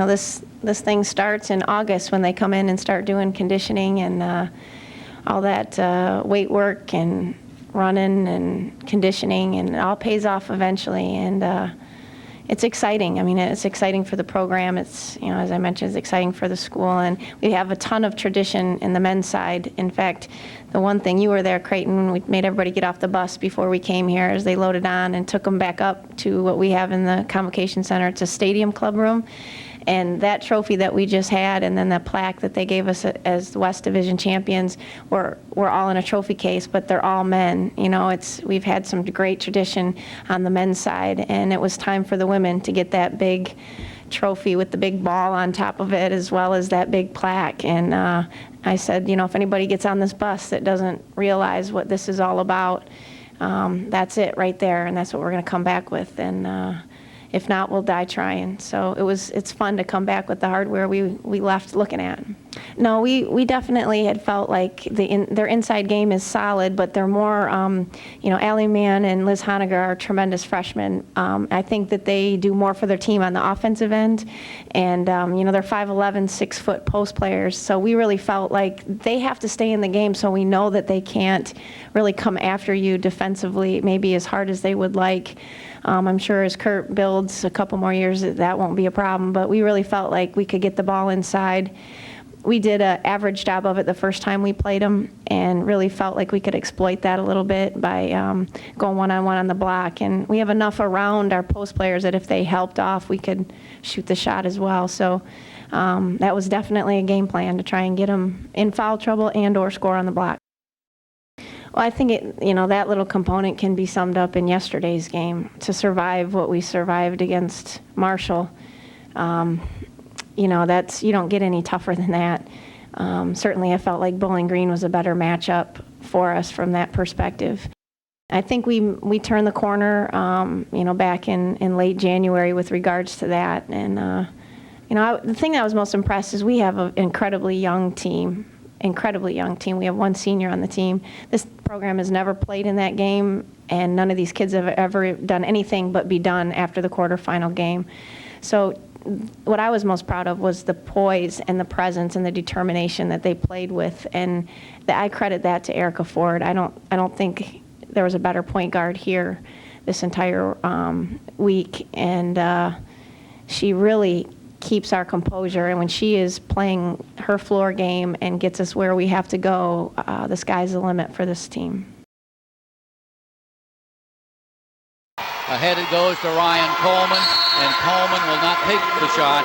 this thing starts in August when they come in and start doing conditioning and all that weight work and running and conditioning, and it all pays off eventually. And it's exciting. I mean, it's exciting for the program. It's, as I mentioned, it's exciting for the school. And we have a ton of tradition in the men's side. In fact, the one thing, you were there, Creighton, we made everybody get off the bus before we came here as they loaded on and took them back up to what we have in the Convocation Center. It's a stadium club room. And that trophy that we just had, and then the plaque that they gave us as the West Division champions, were all in a trophy case, but they're all men. We've had some great tradition on the men's side, and it was time for the women to get that big trophy with the big ball on top of it, as well as that big plaque. And I said, if anybody gets on this bus that doesn't realize what this is all about, that's it right there, and that's what we're going to come back with. And if not, we'll die trying. So it's fun to come back with the hardware we left looking at. No, we definitely had felt like their inside game is solid, but they're more, Allie Mann and Liz Honegger are tremendous freshmen. I think that they do more for their team on the offensive end, and they're 5'11", 6-foot post players. So we really felt like they have to stay in the game, so we know that they can't really come after you defensively maybe as hard as they would like. I'm sure as Kurt builds a couple more years, that won't be a problem, but we really felt like we could get the ball inside. We did an average job of it the first time we played them, and really felt like we could exploit that a little bit by going one-on-one on the block. And we have enough around our post players that if they helped off, we could shoot the shot as well. So that was definitely a game plan to try and get them in foul trouble and or score on the block. Well, I think that little component can be summed up in yesterday's game. To survive what we survived against Marshall, you don't get any tougher than that. Certainly, I felt like Bowling Green was a better matchup for us from that perspective. I think we turned the corner, back in late January with regards to that. And the thing that I was most impressed is we have an incredibly young team. We have one senior on the team. This program has never played in that game, and none of these kids have ever done anything but be done after the quarterfinal game. So what I was most proud of was the poise and the presence and the determination that they played with, and I credit that to Erica Ford. I don't think there was a better point guard here this entire week, and she really keeps our composure, and when she is playing her floor game and gets us where we have to go, the sky's the limit for this team. Ahead it goes to Ryan Coleman, and Coleman will not take the shot.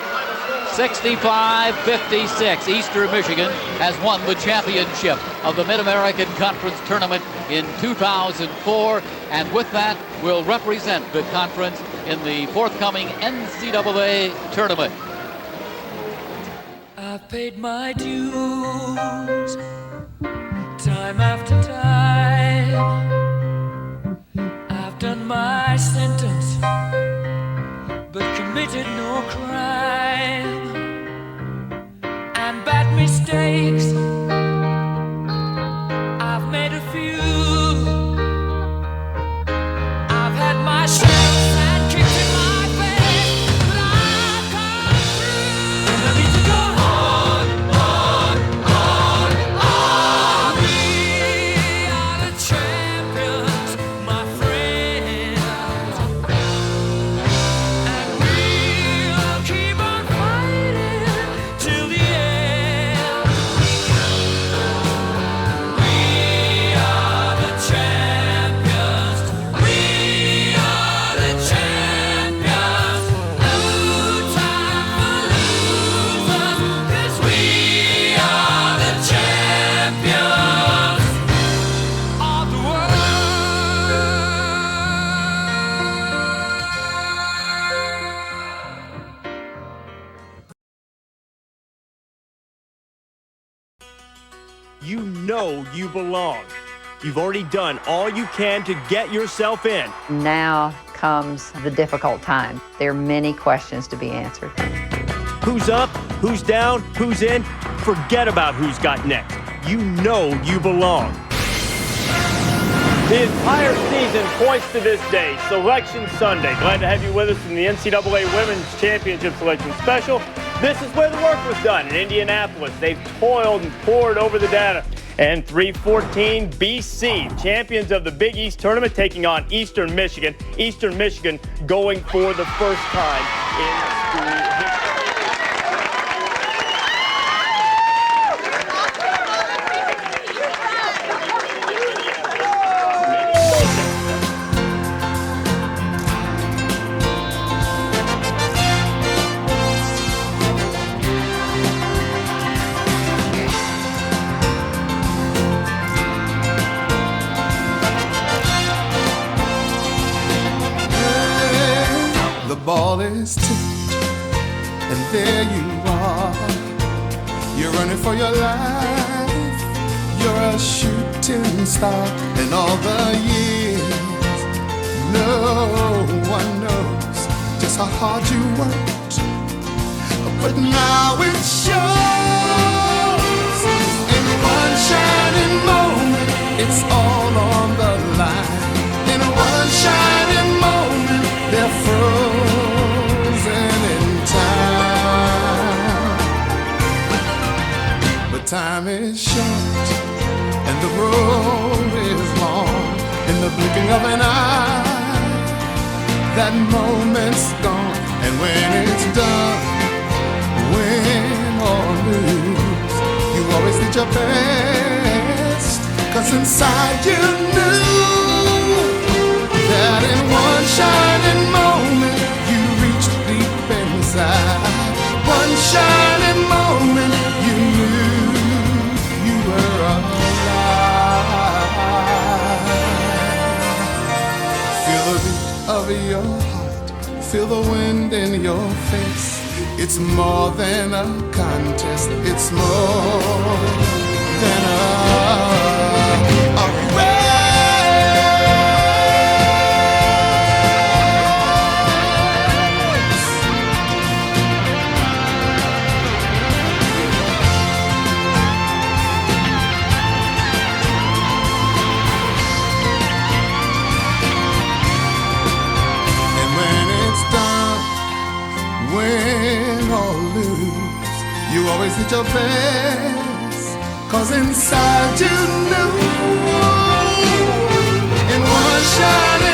65-56. Eastern Michigan has won the championship of the Mid-American Conference Tournament in 2004, and with that will represent the conference in the forthcoming NCAA tournament. I've paid my dues time after time. I've done my sentence, but committed no crime. And bad mistakes, I've made a few. I've had my share of sand kicked in my face, but I've come through. And I need to go on. We are the champions, my friends, and we'll keep on fighting till the end. We are the champions. We are the champions. No time for losers, 'cause we are the champions of the world. You know you belong. You've already done all you can to get yourself in. Now comes the difficult time. There are many questions to be answered. Who's up? Who's down? Who's in? Forget about who's got next. You know you belong. The entire season points to this day, Selection Sunday. Glad to have you with us in the NCAA Women's Championship Selection Special. This is where the work was done in Indianapolis. They've toiled and pored over the data. And 314 BC, champions of the Big East tournament, taking on Eastern Michigan. Eastern Michigan going for the first time in school history. The ball is tipped, and there you are. You're running for your life. You're a shooting star. And all the years, no one knows just how hard you worked. But now it shows. In one shining moment, it's all on the line. In one shining moment, they're frozen in time. But time is short and the road is long. In the blinking of an eye, that moment's gone. And when it's done, win or lose, you always did your best. 'Cause inside you knew that in one shining moment you reached deep inside. One shining moment you knew you were alive. Feel the beat of your heart, feel the wind in your face. It's more than a contest, it's more than a race. Win or lose, you always did your best. 'Cause inside you knew in one shining